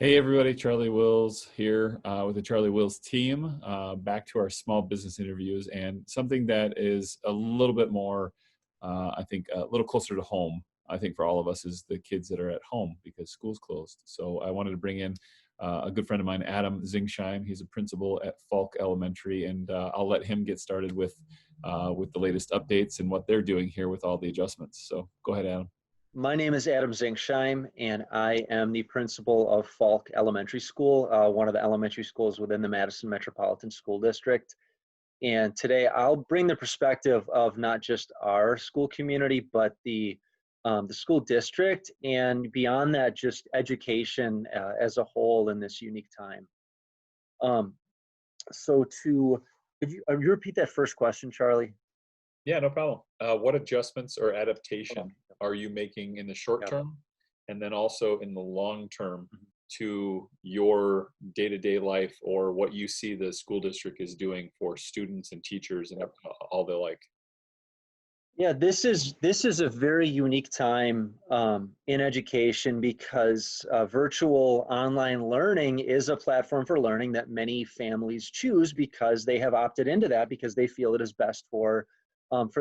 Hey everybody, Charlie Wills here with the Charlie Wills team. Back to our small business interviews and something that is a little bit more, I think, a little closer to home. I think for all of us is the kids that are at home because school's closed. So I wanted to bring in a good friend of mine, Adam Zingsheim. He's a principal at Falk Elementary, and I'll let him get started with the latest updates and what they're doing here with all the adjustments. So go ahead, Adam. My name is Adam Zingsheim, and I am the principal of Falk Elementary School, one of the elementary schools within the Madison Metropolitan School District. And today I'll bring the perspective of not just our school community, but the school district, and beyond that, just education as a whole in this unique time. Um, could you repeat that first question, Charlie? Yeah, no problem. What adjustments or Oh, adaptation are you making in the short yeah. term and then also in the long term Mhm. to your day-to-day life or what you see the school district is doing for students and teachers and all the like? Yeah, this is a very unique time in education because virtual online learning is a platform for learning that many families choose because they have opted into that because they feel it is best for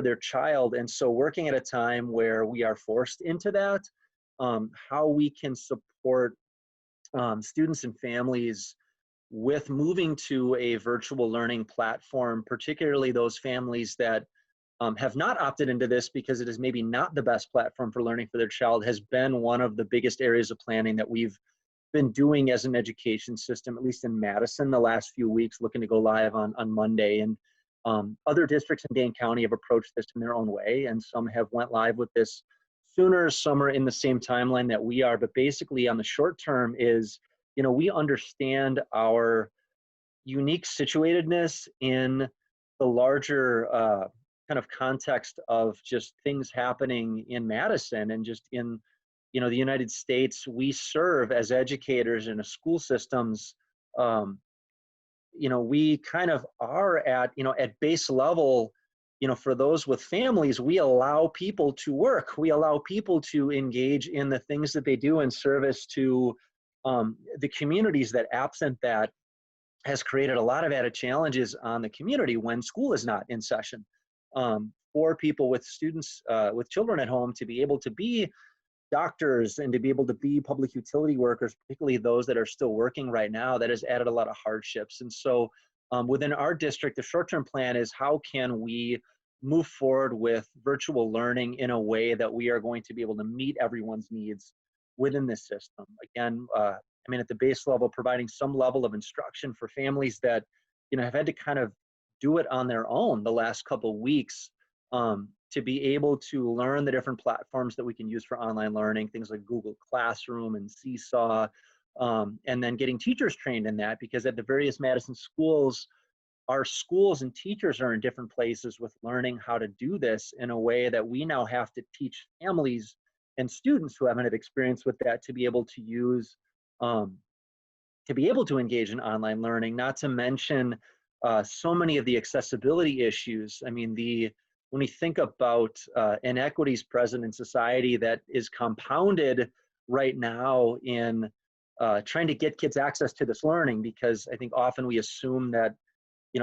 their child. And so, working at a time where we are forced into that, how we can support students and families with moving to a virtual learning platform, particularly those families that have not opted into this because it is maybe not the best platform for learning for their child, has been one of the biggest areas of planning that we've been doing as an education system, at least in Madison, the last few weeks, looking to go live on Monday. And other districts in Dane County have approached this in their own way, and some have went live with this sooner, some are in the same timeline that we are. But basically, on the short term is, we understand our unique situatedness in the larger kind of context of just things happening in Madison and just in the United States. We serve as educators in a school systems. Um, we kind of are at base level. For those with families, we allow people to work. We allow people to engage in the things that they do in service to the communities that, absent that, has created a lot of added challenges on the community when school is not in session. For people with students, with children at home, to be able to be doctors and to be able to be public utility workers, particularly those that are still working right now, that has added a lot of hardships. And so within our district, the short-term plan is how can we move forward with virtual learning in a way that we are going to be able to meet everyone's needs within this system. Again, at the base level, providing some level of instruction for families that, have had to kind of do it on their own the last couple of weeks, to be able to learn the different platforms that we can use for online learning, things like Google Classroom and Seesaw, and then getting teachers trained in that, because at the various Madison schools, our schools and teachers are in different places with learning how to do this in a way that we now have to teach families and students who haven't had experience with that to be able to use, um, to be able to engage in online learning, not to mention so many of the accessibility issues. When we think about inequities present in society that is compounded right now in trying to get kids access to this learning, because I think often we assume that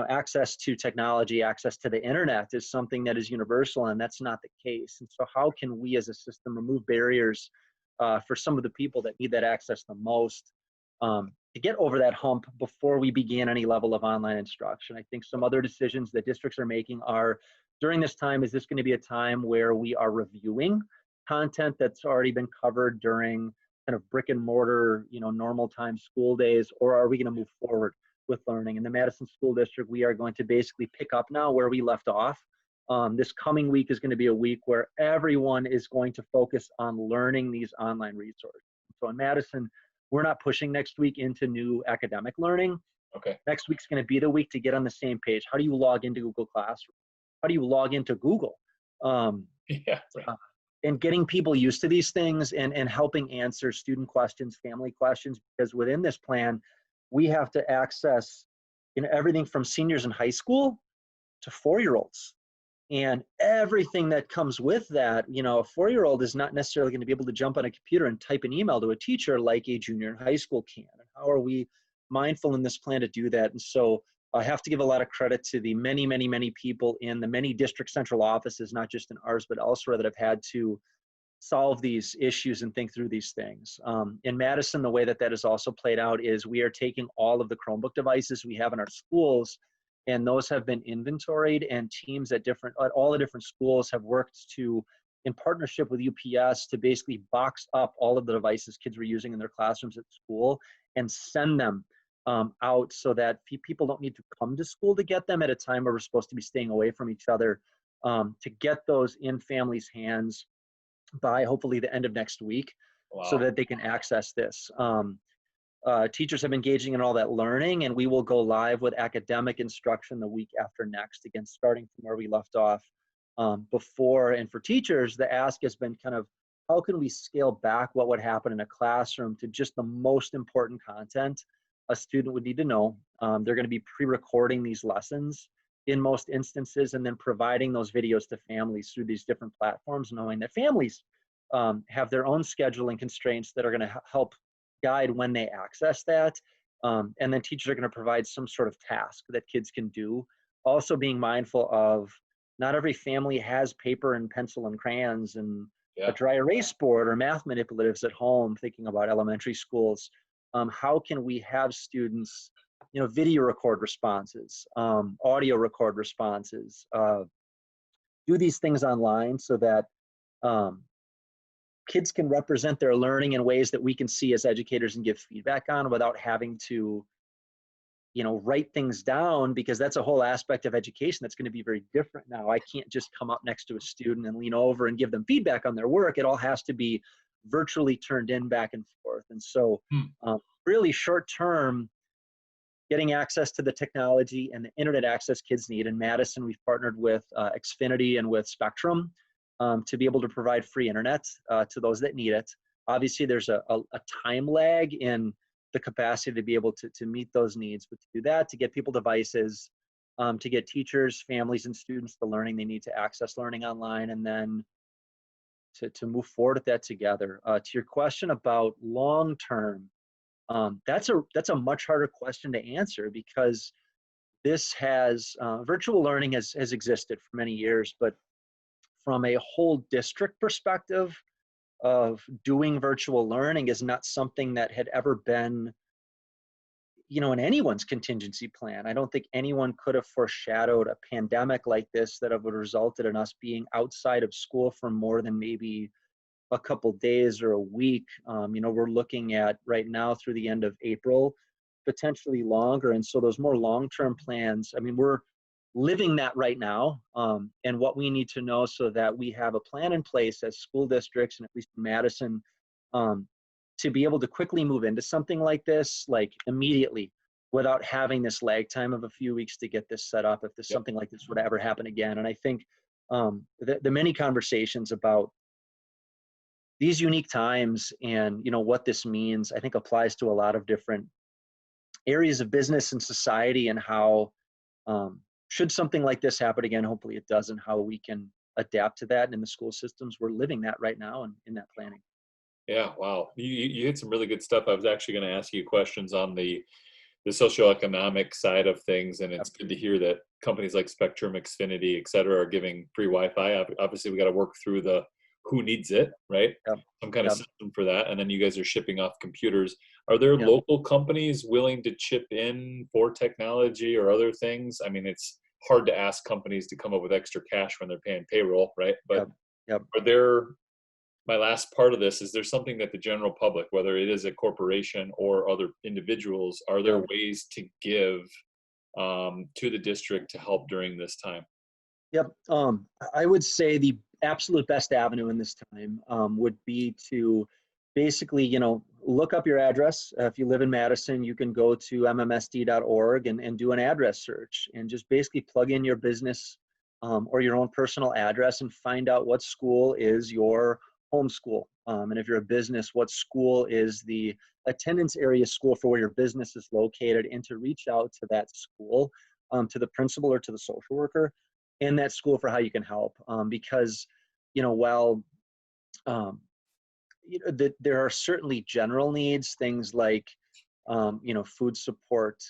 access to technology, access to the internet is something that is universal, and that's not the case. And so how can we as a system remove barriers for some of the people that need that access the most, to get over that hump before we begin any level of online instruction? I think some other decisions that districts are making are, during this time, is this going to be a time where we are reviewing content that's already been covered during kind of brick and mortar, normal time school days, or are we going to move forward with learning? In the Madison School District, we are going to basically pick up now where we left off. This coming week is going to be a week where everyone is going to focus on learning these online resources. So in Madison, we're not pushing next week into new academic learning. Okay. Next week's going to be the week to get on the same page. How do you log into Google Classroom? How do you log into Google? Yeah, right. And getting people used to these things, and helping answer student questions, family questions, because within this plan, we have to access everything from seniors in high school to 4-year-olds. And everything that comes with that, you know, a 4-year-old is not necessarily going to be able to jump on a computer and type an email to a teacher like a junior in high school can. And how are we mindful in this plan to do that? And so I have to give a lot of credit to the many, many, many people in the many district central offices, not just in ours, but elsewhere, that have had to solve these issues and think through these things. In Madison, the way that that is also played out is we are taking all of the Chromebook devices we have in our schools, and those have been inventoried, and teams at all the different schools have worked to, in partnership with UPS, to basically box up all of the devices kids were using in their classrooms at school and send them out, so that people don't need to come to school to get them at a time where we're supposed to be staying away from each other, to get those in families' hands by hopefully the end of next week, so Wow. that they can access this. Teachers have been engaging in all that learning, and we will go live with academic instruction the week after next, again, starting from where we left off before. And for teachers, the ask has been kind of, how can we scale back what would happen in a classroom to just the most important content a student would need to know. They're going to be pre-recording these lessons in most instances, and then providing those videos to families through these different platforms, knowing that families have their own scheduling constraints that are going to help guide when they access that. And then teachers are going to provide some sort of task that kids can do. Also being mindful of, not every family has paper and pencil and crayons and a Yeah. dry erase board or math manipulatives at home, thinking about elementary schools. How can we have students, you know, video record responses, audio record responses, do these things online, so that um, kids can represent their learning in ways that we can see as educators and give feedback on, without having to, you know, write things down, because that's a whole aspect of education that's going to be very different now. I can't just come up next to a student and lean over and give them feedback on their work. It all has to be virtually turned in back and forth. And so Hmm. really short term, getting access to the technology and the internet access kids need. In Madison, we've partnered with Xfinity and with Spectrum to be able to provide free internet to those that need it. Obviously, there's a time lag in the capacity to be able to meet those needs, but to do that, to get people devices, to get teachers, families, and students the learning they need to access learning online, and then to move forward with that together. To your question about long term, that's a much harder question to answer, because this has virtual learning has existed for many years, but from a whole district perspective of doing virtual learning is not something that had ever been, you know, in anyone's contingency plan. I don't think anyone could have foreshadowed a pandemic like this that would have resulted in us being outside of school for more than maybe a couple days or a week. You know, we're looking at right now through the end of April, potentially longer. And so those more long-term plans, I mean, we're living that right now, and what we need to know, so that we have a plan in place as school districts, and at least in Madison, um, to be able to quickly move into something like this, like immediately, without having this lag time of a few weeks to get this set up if this Yep. something like this would ever happen again. And I think the many conversations about these unique times and, you know, what this means, I think applies to a lot of different areas of business and society, and how should something like this happen again, hopefully it doesn't, how we can adapt to that. And in the school systems, we're living that right now, and in that planning. Yeah. Wow. You hit some really good stuff. I was actually going to ask you questions on the socioeconomic side of things, and Yep, it's good to hear that companies like Spectrum, Xfinity, et cetera, are giving free Wi-Fi. Obviously, we got to work through the who needs it, right? yep, Some kind of yep, system for that, and then you guys are shipping off computers. Are there yep. local companies willing to chip in for technology or other things? I mean, it's hard to ask companies to come up with extra cash when they're paying payroll, right? But Yep. Yep. are there, my last part of this, is there something that the general public, whether it is a corporation or other individuals, are there Yep. ways to give to the district to help during this time? Yep. I would say the absolute best avenue in this time would be to basically, you know, look up your address. If you live in Madison, you can go to mmsd.org and do an address search, and just basically plug in your business or your own personal address, and find out what school is your home school. And if you're a business, what school is the attendance area school for where your business is located, and to reach out to that school, to the principal or to the social worker, in that school for how you can help. Because, while there are certainly general needs, things like, food support,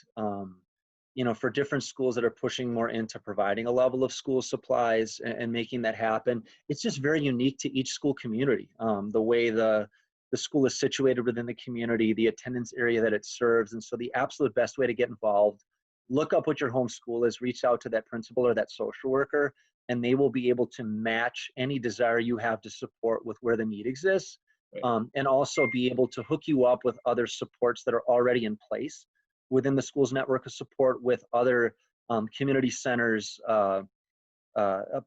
for different schools that are pushing more into providing a level of school supplies and making that happen. It's just very unique to each school community. The way the school is situated within the community, the attendance area that it serves. And so the absolute best way to get involved, look up what your home school is, reach out to that principal or that social worker, and they will be able to match any desire you have to support with where the need exists. Right. And also be able to hook you up with other supports that are already in place within the school's network of support, with other community centers,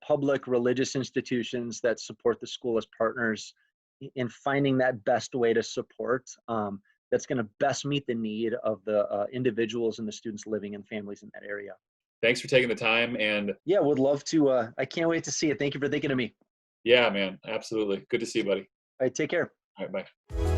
public religious institutions that support the school as partners, in finding that best way to support that's going to best meet the need of the individuals and the students living in families in that area. Thanks for taking the time. And Yeah, would love to. I can't wait to see it. Thank you for thinking of me. yeah, man, absolutely. Good to see you, buddy. All right, take care. All right, bye.